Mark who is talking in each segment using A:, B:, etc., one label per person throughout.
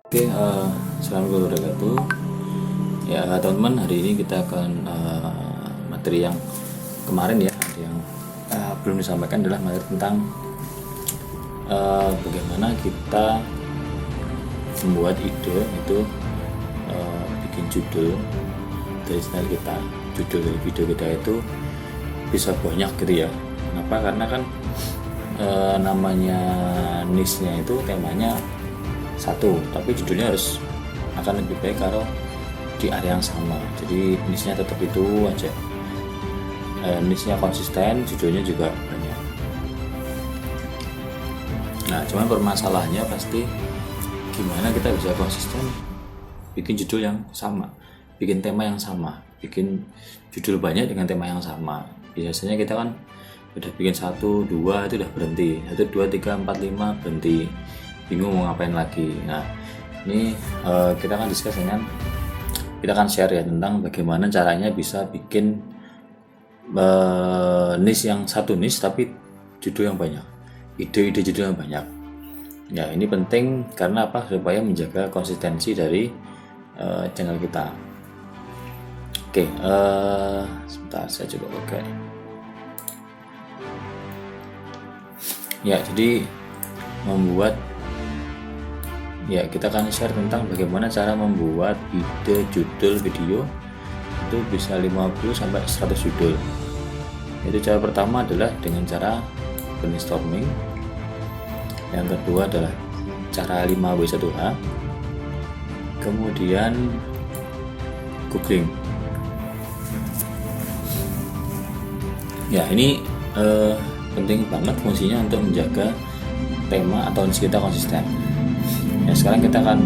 A: Oke, assalamualaikum warahmatullahi wabarakatuh. Ya teman-teman, hari ini kita akan materi yang kemarin ya, ada yang belum disampaikan adalah materi tentang bagaimana kita membuat ide itu bikin judul dari channel kita, judul dari video kita itu bisa banyak gitu ya. Kenapa? Karena kan namanya niche-nya itu temanya satu, tapi judulnya harus akan lebih baik kalau di area yang sama. Jadi niche-nya tetap itu aja, niche-nya konsisten, judulnya juga banyak. Nah, cuman permasalahannya pasti gimana kita bisa konsisten bikin judul yang sama, bikin tema yang sama, bikin judul banyak dengan tema yang sama. Biasanya kita kan udah bikin 1, 2 itu udah berhenti, 1, 2, 3, 4, 5 berhenti, bingung mau ngapain lagi. Nah, ini kita akan share ya tentang bagaimana caranya bisa bikin niche yang satu niche tapi judul yang banyak, ide-ide judul yang banyak. Ya, ini penting karena apa? Supaya menjaga konsistensi dari channel kita. Oke, sebentar saya coba pakai. Ya, jadi kita akan share tentang bagaimana cara membuat ide judul video itu bisa 50 sampai 100 judul. Itu cara pertama adalah dengan cara brainstorming. Yang kedua adalah cara 5W1H. Kemudian googling. Ya, ini penting banget fungsinya untuk menjaga tema atau niche kita konsisten. Ya, sekarang kita akan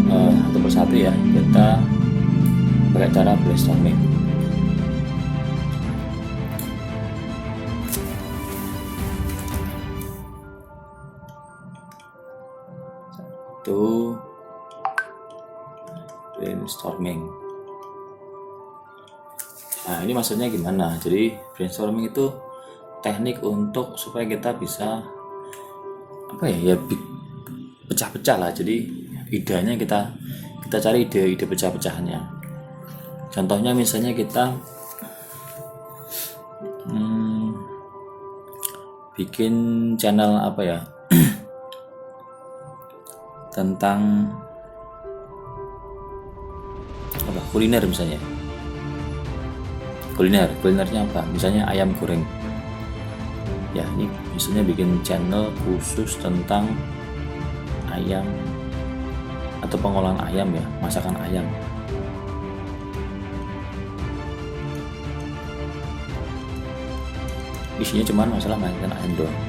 A: satu persatu ya, kita pakai cara brainstorming. Satu, brainstorming. Nah, ini maksudnya gimana? Jadi brainstorming itu teknik untuk supaya kita bisa pecah-pecah lah. Jadi idenya kita cari ide pecah-pecahannya. Contohnya misalnya kita bikin channel tentang kuliner misalnya. Kulinernya apa? Misalnya ayam goreng. Ya, ini misalnya bikin channel khusus tentang ayam atau pengolahan ayam ya, masakan ayam. Isinya cuma masalah masakan ayam doang.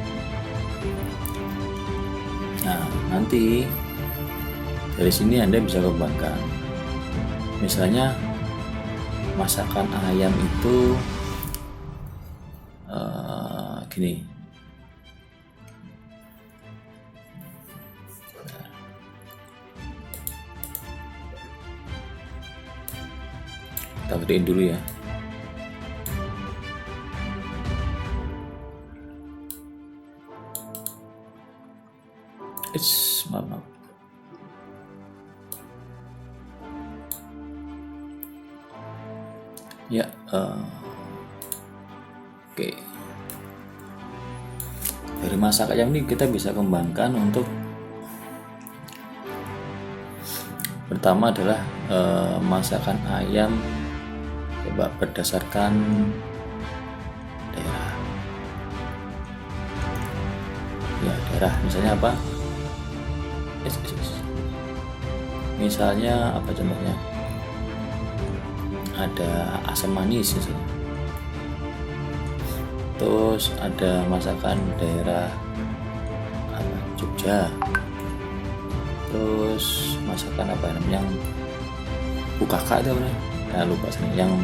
A: Nah, nanti dari sini Anda bisa kembangkan. Misalnya masakan ayam itu gini. Kita gedein dulu ya. Maaf. Ya, oke. Dari masak ayam ini kita bisa kembangkan untuk pertama adalah masakan ayam coba berdasarkan daerah. Ya, daerah misalnya apa? Misalnya apa contohnya? Ada asam manis misalnya. Terus ada masakan daerah Jogja. Terus masakan yang bukaka itu lupa yang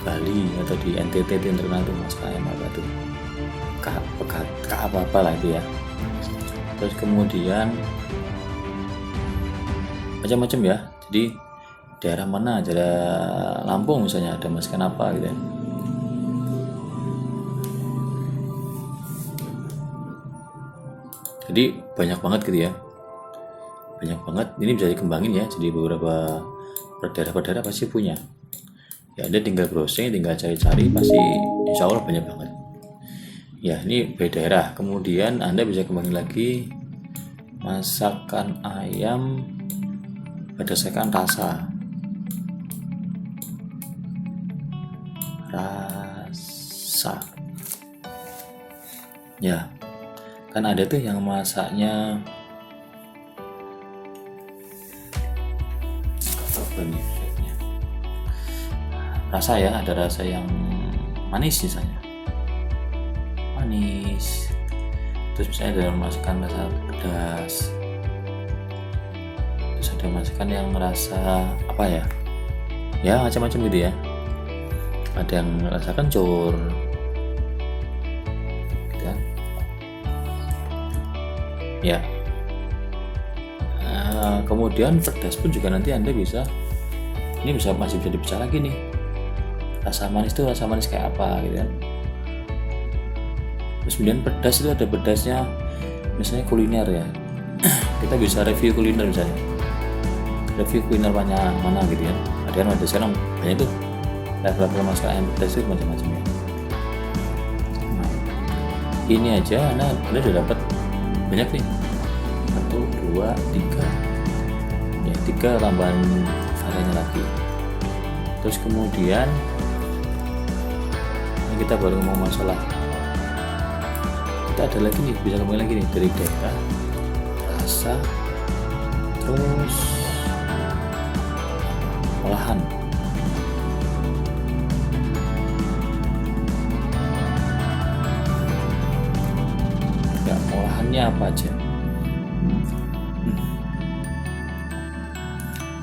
A: Bali atau di NTT itu yang terkenal tuh masakan ayam apa tuh, apa lah itu ya. Terus kemudian macam-macam ya. Jadi daerah mana, daerah Lampung misalnya ada masakan apa gitu ya. Jadi banyak banget gitu ya. banyak banget. Ini bisa dikembangin ya, jadi beberapa berdarah pasti punya ya. Anda tinggal browsing, tinggal cari-cari, pasti insya Allah banyak banget ya. Ini by daerah. Kemudian Anda bisa kembangin lagi masakan ayam berdasarkan rasa ya. Kan ada tuh yang masaknya apa nih, rasa ya, ada rasa yang manis misalnya, terus misalnya ada masakan rasa pedas, terus ada masakan yang rasa apa ya macam-macam gitu ya. Ada yang rasa kencur gitu kan ya. Kemudian pedas pun juga nanti Anda bisa, ini masih bisa dipecah lagi nih, rasa manis itu rasa manis kayak apa gitu kan. Terus kemudian pedas itu ada pedasnya misalnya kuliner ya. Kita bisa review kuliner, misalnya review kuliner mana gitu ya. Ada sekarang banyak tuh level-level masakan ayam pedas itu macam-macam ya. Nah, ini aja Anda udah dapat banyak nih, 1, 2, 3 ya, 3 tambahan variannya lagi. Terus kemudian kita baru ngomong masalah, kita ada lagi nih, bisa ngomong lagi nih dari daerah, rasa, terus olahan. Ya, olahannya apa aja?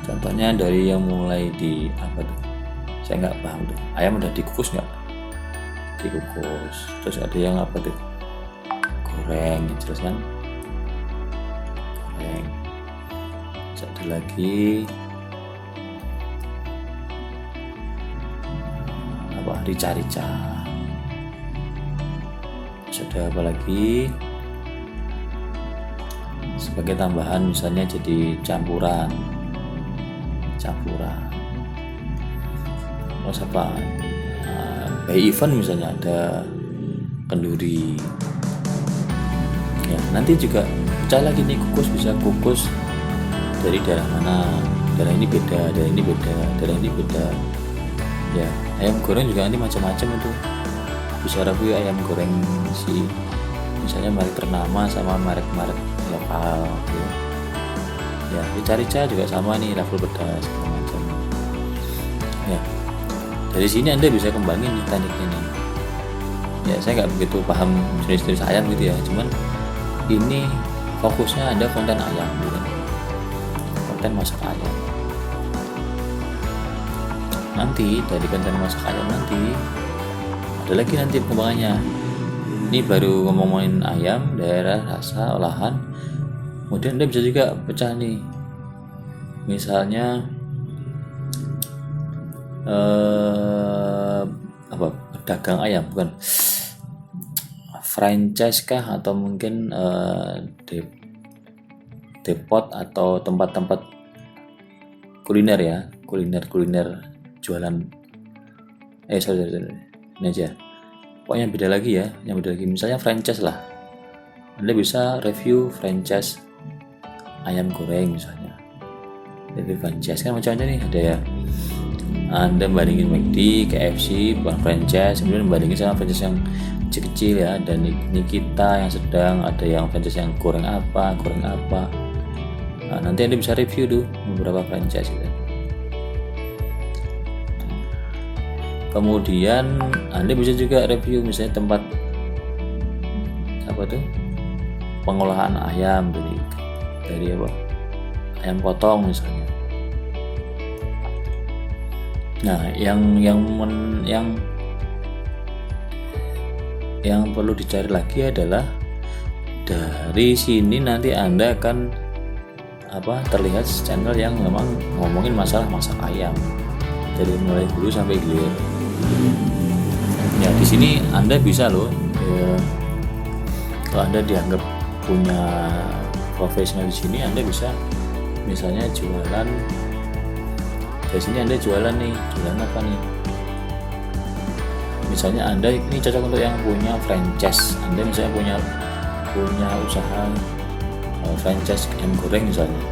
A: Contohnya dari yang mulai di apa tuh? Saya nggak paham tuh. Ayam udah dikukus nggak? Dikukus. Terus ada yang apa tuh? Goreng, jelas kan? Goreng. Terus ada lagi apa? Rica-rica. Terus ada apa lagi? Sebagai tambahan misalnya jadi campuran. Terus apa? By event misalnya ada kenduri ya. Nanti juga pecah lagi nih, bisa kukus dari daerah mana, daerah ini beda, daerah ini beda ya. Ayam goreng juga nanti macam-macam itu, bisa review ayam goreng si misalnya merek ternama sama merek-merek lokal gitu ya. Rica-rica juga sama nih, level pedas macam ya. Dari sini Anda bisa kembangin nih tekniknya nih ya. Saya nggak begitu paham jenis-jenis ayam gitu ya, cuman ini fokusnya Anda konten ayam gitu, konten masak ayam. Nanti dari konten masak ayam nanti ada lagi nanti pengembangannya. Ini baru ngomongin ayam, daerah, rasa, olahan. Kemudian Anda bisa juga pecah nih, misalnya apa, pedagang ayam, bukan franchise kah, atau mungkin depot atau tempat-tempat kuliner ya, kuliner jualan sorry, ini aja pokoknya beda lagi ya, yang beda lagi misalnya franchise lah. Anda bisa review franchise ayam goreng misalnya, review franchise kan macam-macam nih, ada ya. Anda bandingin McD, KFC, bukan franchise, kemudian bandingin sama franchise yang kecil-kecil ya, dan Nikita yang sedang, ada yang franchise yang goreng apa. Nah, nanti Anda bisa review tuh beberapa franchise gitu. Kemudian Anda bisa juga review misalnya tempat apa tuh, pengolahan ayam dari apa, ayam potong misalnya. Nah, yang perlu dicari lagi adalah dari sini nanti Anda akan terlihat channel yang memang ngomongin masalah masak ayam dari mulai hulu sampai hilir. Ya, di sini Anda bisa loh kalau Anda dianggap punya profesional di sini, Anda bisa misalnya jualan, dari sini Anda jualan nih, jualan apa nih? Misalnya Anda ini cocok untuk yang punya franchise. Anda misalnya punya usaha franchise ayam goreng misalnya,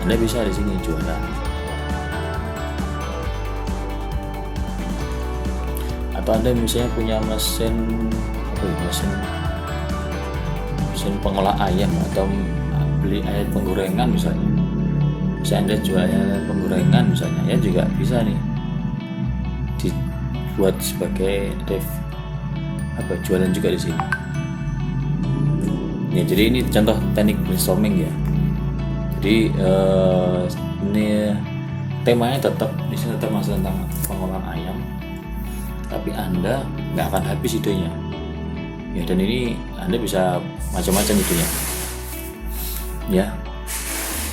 A: Anda bisa di sini jualan. Atau Anda misalnya punya mesin pengolah ayam atau beli ayam penggorengan misalnya. Anda jualnya penggorengan misalnya, ya juga bisa nih dibuat sebagai jualan juga di sini. Ya, jadi ini contoh teknik brainstorming ya. Jadi ini temanya tetap di sini tetap masih tentang pengolahan ayam, tapi Anda nggak akan habis idenya. Ya, dan ini Anda bisa macam-macam idenya. Ya.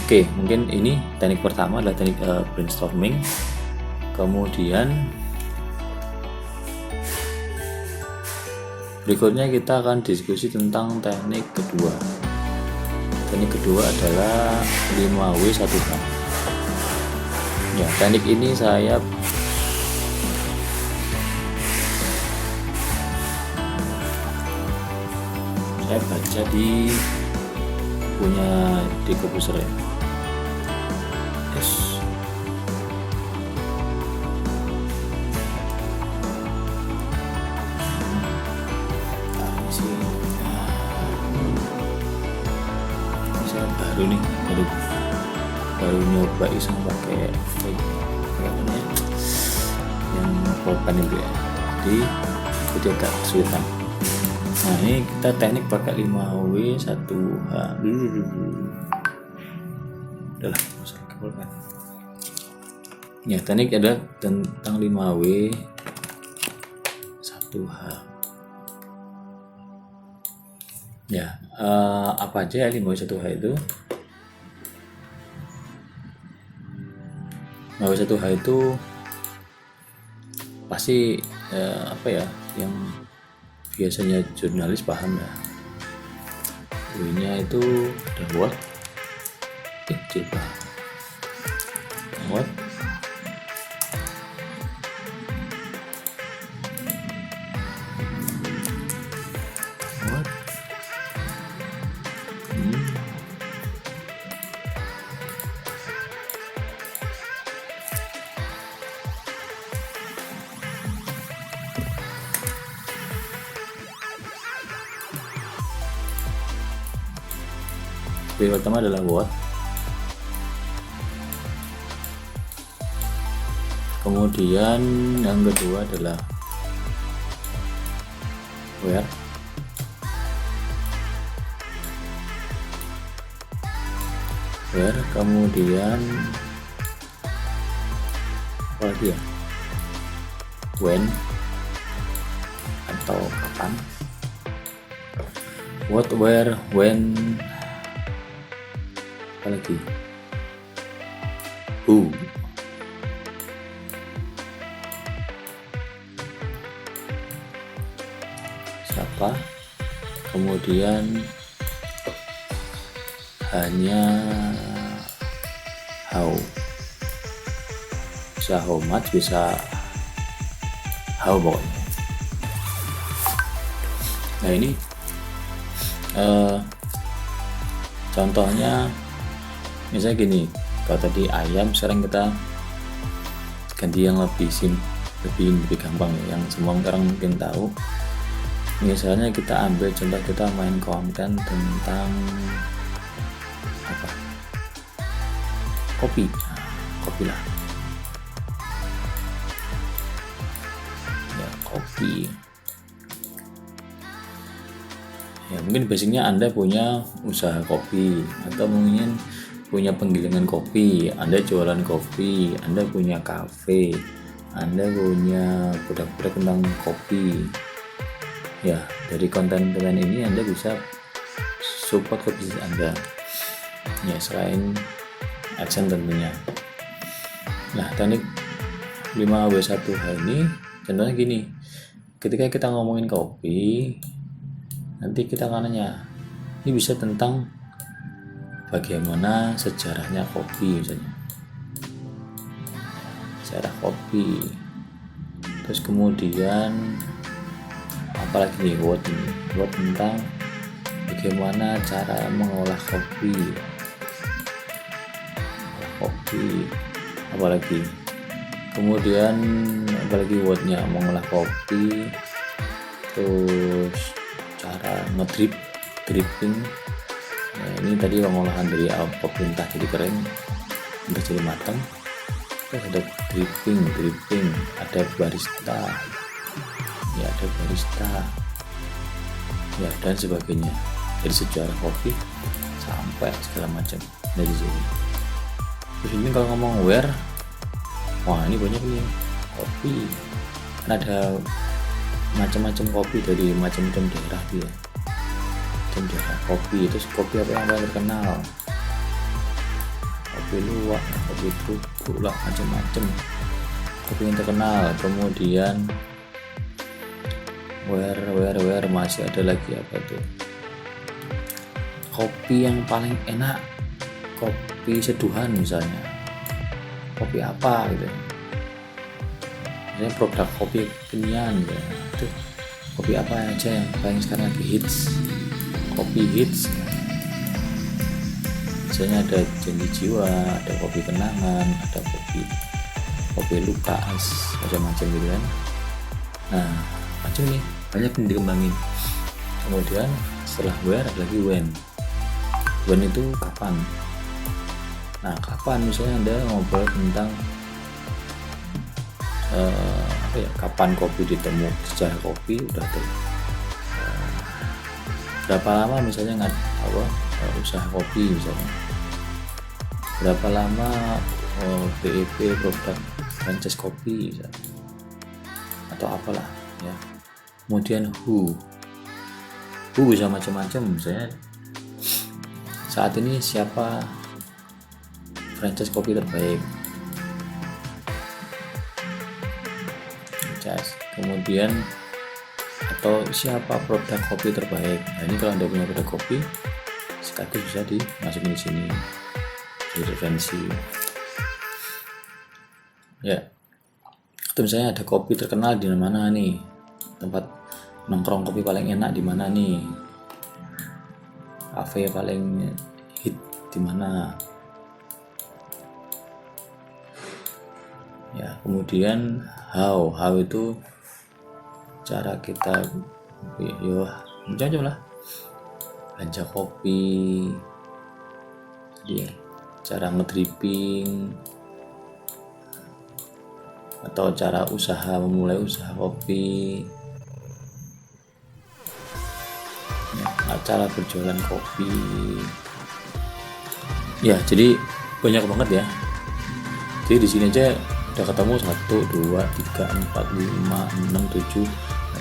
A: Oke, mungkin ini teknik pertama adalah teknik brainstorming. Kemudian berikutnya kita akan diskusi tentang teknik kedua. Teknik kedua adalah 5W1H. Ya, teknik ini saya baca di Corbusier ya. Yes. Baru nih, baru nyoba iseng pakai yang pulpen itu ya, jadi agak kesulitan. Nah, ini kita teknik pakai 5W1H udahlah, usah pakai pulpen ya. Teknik adalah tentang 5W1H ya. Apa aja ya 5W1H itu? 5W1H itu pasti yang biasanya jurnalis paham ya. W-nya itu ada what, coba what, yang pertama adalah what, kemudian yang kedua adalah where, kemudian apa lagi ya, when atau kapan, what, where, when, apa lagi, who, siapa, kemudian hanya how, bisa how much, bisa how pokoknya. Nah, ini contohnya misalnya gini, kalau tadi ayam, sekarang kita ganti yang lebih gampang ya, yang semua orang mungkin tahu. Misalnya kita ambil contoh, kita main konten tentang apa, kopi. Nah, kopi lah ya, kopi ya. Mungkin basicnya Anda punya usaha kopi, atau mungkin punya penggilingan kopi, Anda jualan kopi, Anda punya kafe, Anda punya produk-produk tentang kopi ya. Dari konten-konten ini Anda bisa support ke bisnis Anda ya, selain AdSense tentunya. Nah, teknik 5W1H ini contohnya gini, ketika kita ngomongin kopi, nanti kita akan nanya, ini bisa tentang bagaimana sejarahnya kopi misalnya, sejarah kopi. Terus kemudian apalagi nih, word tentang bagaimana cara mengolah kopi, apalagi kemudian apalagi wordnya mengolah kopi, terus cara dripping. Nah, ini tadi pengolahan dari kopi mentah jadi kering untuk jadi matang. Terus ada dripping, ada barista ya, dan sebagainya. Dari sejarah kopi sampai segala macam dari sini. Terus ini kalau ngomong where, wah ini banyak nih kopi, kan ada macam-macam kopi dari macam-macam daerah dia. Daerah kopi, terus kopi apa yang paling terkenal, kopi luwak, kopi bubuk lah, macam-macam kopi yang terkenal. Kemudian where masih ada lagi apa tuh, kopi yang paling enak, kopi seduhan misalnya, kopi apa gitu, misalnya produk kopi kekinian gitu. Itu kopi apa aja yang paling sekarang lagi hits, kopi hits misalnya ada Janji Jiwa, ada kopi kenangan, ada kopi Lukas, macam-macam gitu kan. Nah macam nih, banyak yang dikembangin. Kemudian setelah where ada lagi when itu kapan. Nah kapan, misalnya Anda ngobrol tentang kapan kopi ditemu, sejarah kopi udah tuh, berapa lama misalnya usaha kopi misalnya, berapa lama BEP produk franchise kopi misalnya, atau apalah ya. Kemudian who bisa macam-macam, misalnya saat ini siapa franchise kopi terbaik, kemudian atau siapa produk kopi terbaik. Nah ini kalau Anda punya produk kopi sekaligus bisa dimasukin di sini jadi referensi ya. Atau misalnya ada kopi terkenal di mana nih, tempat nongkrong kopi paling enak di mana nih, kafe paling hit di mana ya. Kemudian how itu cara kita macam-macam lah, belanja kopi ya, cara ngedripping atau cara memulai usaha kopi ya, cara berjualan kopi ya. Jadi banyak banget ya. Jadi di sini aja udah ketemu 1, 2, 3, 4, 5, 6, 7,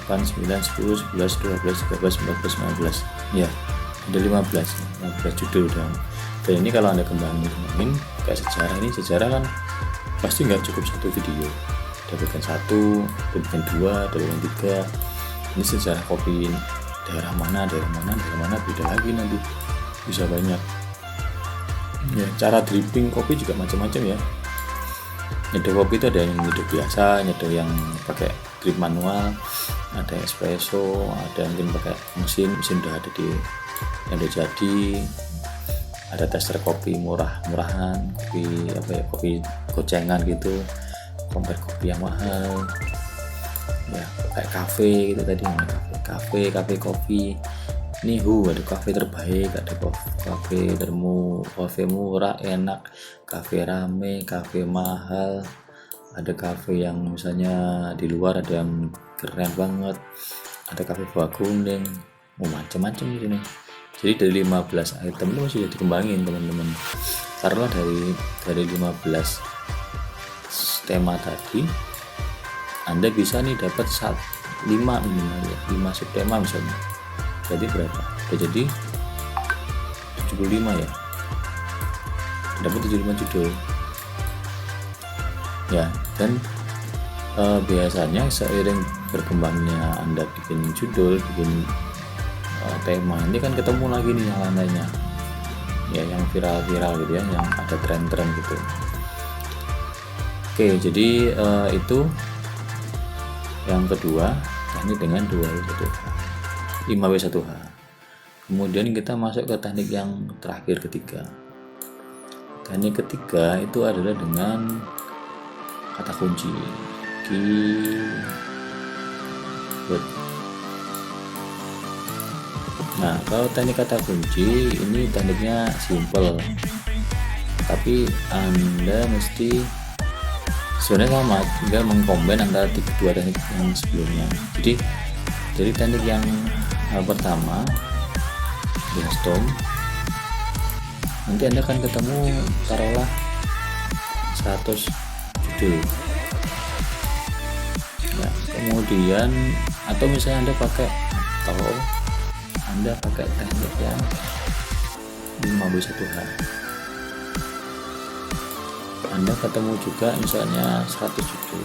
A: 8, 9, 10, 11, 12, 13, 14, 19 ya, ada 15 judul udah. Dan ini kalau Anda kembangin kayak sejarah, ini sejarah kan pasti nggak cukup satu video, ada bagian 1, ada bagian 2, ada bagian 3. Ini sejarah kopi daerah mana beda lagi, nanti bisa banyak ya. Cara dripping kopi juga macam-macam ya. Nyeduh kopi itu ada yang nyeduh biasa, nyeduh yang pakai drip manual, ada espresso, ada mungkin pakai mesin udah ada yang udah jadi, ada tester kopi murahan, kopi gocengan gitu, compare kopi yang mahal ya, kayak kafe gitu tadi, kafe kopi. Ini ada kafe terbaik, ada kafe murah enak, kafe rame, kafe mahal, ada kafe yang misalnya di luar ada yang keren banget, ada kafe buah kuning, macam-macam gitu nih. Jadi dari 15 item itu masih dikembangin teman-teman. Karena dari 15 tema tadi Anda bisa nih dapat 5 minimal ya, 5 subtema misalnya. Jadi berapa? Udah jadi 75 ya, dapat 75 judul ya. Dan biasanya seiring berkembangnya Anda bikin judul, bikin tema, ini kan ketemu lagi nih yang lainnya ya, yang viral-viral gitu ya, yang ada tren-tren gitu. Oke, jadi itu yang kedua, teknik dengan 5W1H. Kemudian kita masuk ke teknik yang terakhir, ketiga. Teknik ketiga itu adalah dengan kata kunci keyword. Nah, kalau teknik kata kunci ini tekniknya simple, tapi Anda mesti sebenarnya sama, tinggal mengcombine antara dua teknik yang sebelumnya. Jadi teknik yang pertama brainstorm, nanti Anda akan ketemu taruhlah 100 judul ya. Kemudian atau misalnya Anda pakai teknik yang 5W1H, Anda ketemu juga misalnya 100 judul.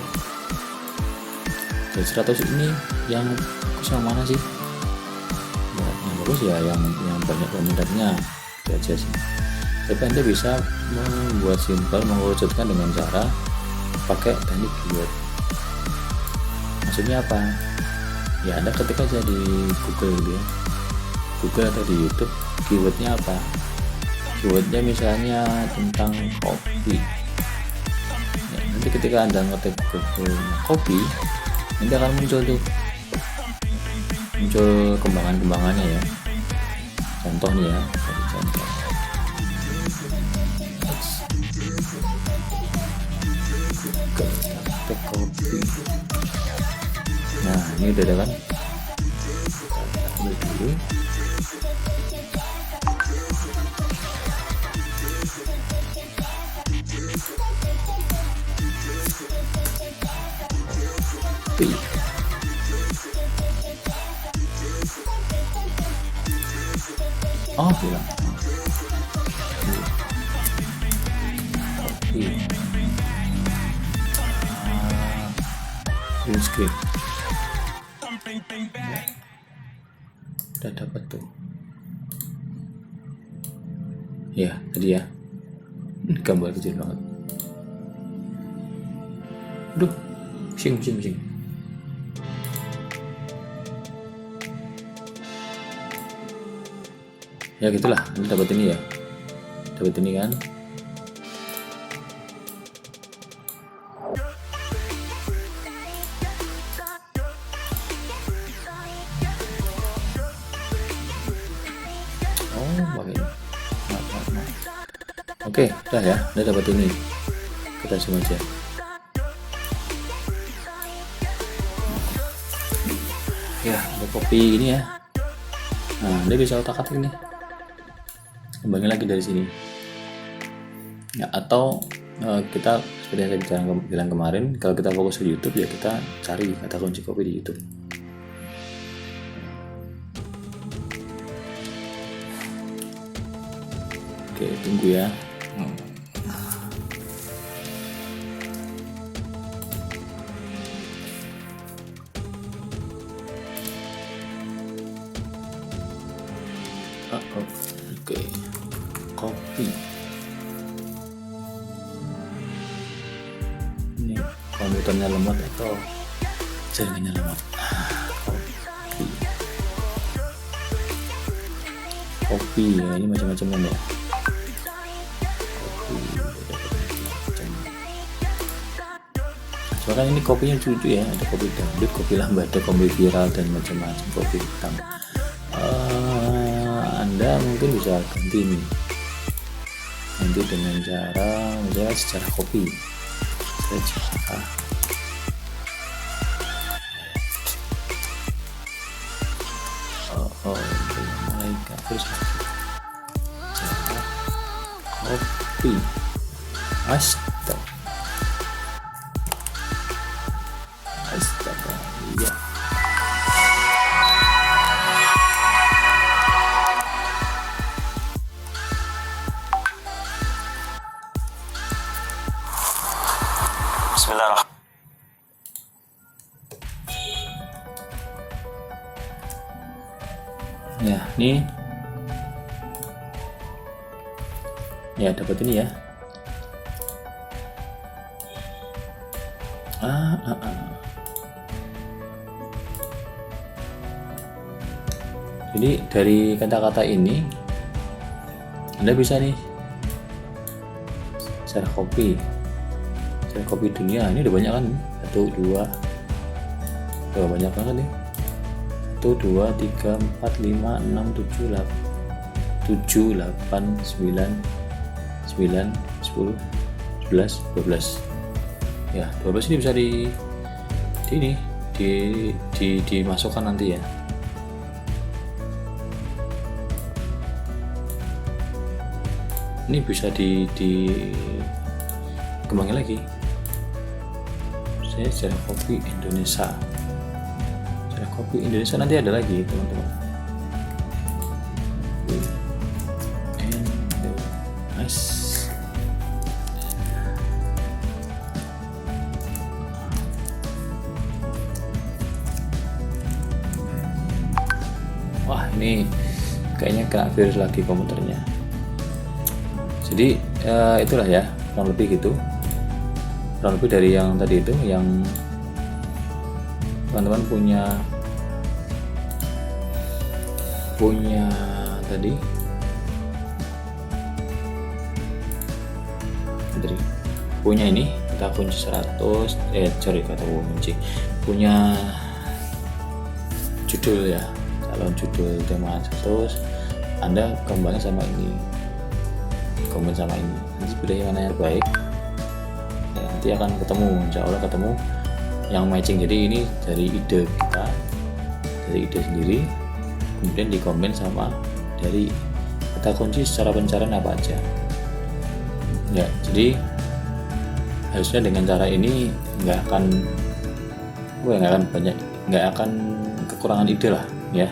A: Dari 100 ini yang bagus yang mana sih? Ya, yang bagus ya yang banyak komentarnya itu aja sih. Tapi Anda bisa membuat simpel, mengerucutkan dengan cara pakai teknik keyword. Maksudnya apa? Ya, Anda ketik aja di Google gitu ya, Google atau di YouTube, keywordnya apa? Keywordnya misalnya tentang kopi ya, nanti ketika Anda ngetik Google kopi, nanti akan muncul kembangan-kembangannya ya. Contoh nih ya, contoh kopi. Nah, ini udah ada kan? Kita ambil dulu. Kopi. Oh, hilang. Kopi. Green screen. Udah dapat tuh ya tadi ya, gambar kecil banget. Aduh, pusing. Ya gitulah, ini dapat ini ya, dapat ini kan. Oke, udah ya, udah dapat ini. Kita zoom aja. Ya, ada kopi ini ya. Nah, dia bisa otak-atik nih. Kembangin lagi dari sini. Ya, atau kita seperti yang saya bilang kemarin, kalau kita fokus ke YouTube ya kita cari kata kunci kopi di YouTube. Oke, tunggu ya. Oke, kopi. Ini komputernya lemot atau jaringannya lemot? Kopi ya, ini macam-macam ya. Soalnya ini kopinya lucu ya, ada kopi dangdut, kopi lambada, kopi viral dan macam-macam, kopi hitam. Anda mungkin bisa ganti nih, nanti dengan cara misalnya sejarah kopi, sejarah mulai terus sejarah kopi. Astaga, iya. Bismillahirrahmanirrahim. Ya, ini Ya, dapat ini ya. Jadi dari kata-kata ini Anda bisa nih cara copy dunia. Ini udah banyak kan, 1, 2, banyak banget nih, 1, 2, 3, 4, 5, 6, 7, 8, 9, 10, 11, 12. Ya, 12 ini bisa dimasukkan nanti ya. Ini bisa dikembangin lagi. Saya cara copy Indonesia. Cara copy Indonesia nanti ada lagi, teman-teman. Nice. Wah, ini kayaknya kena virus lagi komputernya. Jadi itulah ya, kurang lebih gitu, kurang lebih dari yang tadi itu, yang teman-teman punya tadi punya ini, kita kunci 100 kata kunci, punya judul ya, calon judul tema 100, Anda kembali sama ini, komen sama ini, nanti pilih yang mana yang baik ya, nanti akan ketemu, insya Allah ketemu yang matching. Jadi ini dari ide kita, dari ide sendiri, kemudian dikomen sama dari kata kunci secara pencarian apa aja ya. Jadi harusnya dengan cara ini nggak akan kekurangan ide lah ya.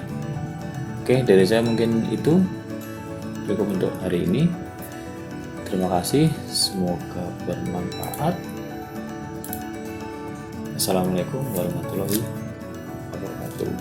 A: Oke, dari saya mungkin itu cukup untuk hari ini. Terima kasih, semoga bermanfaat. Assalamualaikum warahmatullahi wabarakatuh.